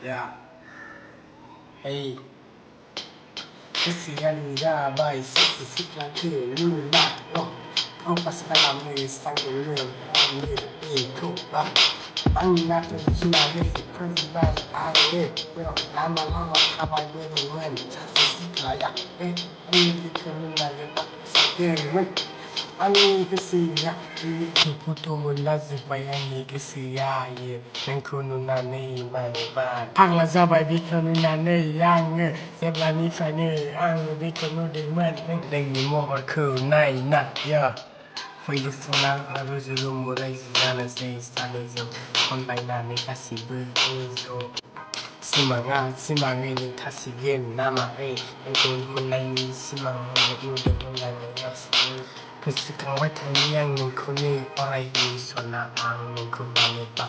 Yeah. Hey. Kesian baik sisi lagi lunak loh. Kau pas dalam ni sangat lunak itu lah. Angat sebagai kerja air. Lama-lama kawan beruen. Sisi layak. Ini kerana tak sekian. Ani kesiya iputo lazi bayani kesiya ye Nengkunu nane imaniban Pang laza bay bikanu nane yang Seblani fane ang bikanu demen Nengi mohor ku nai na ya Fui sona lalu zulum murai zana se istana zo Online nane kasih bezo Simang ini tasibin nama Nengkunu nane simang Nengkunu nane yasih Kesukaan watan yang nengkuni Orang ini sona ang nengkuni pak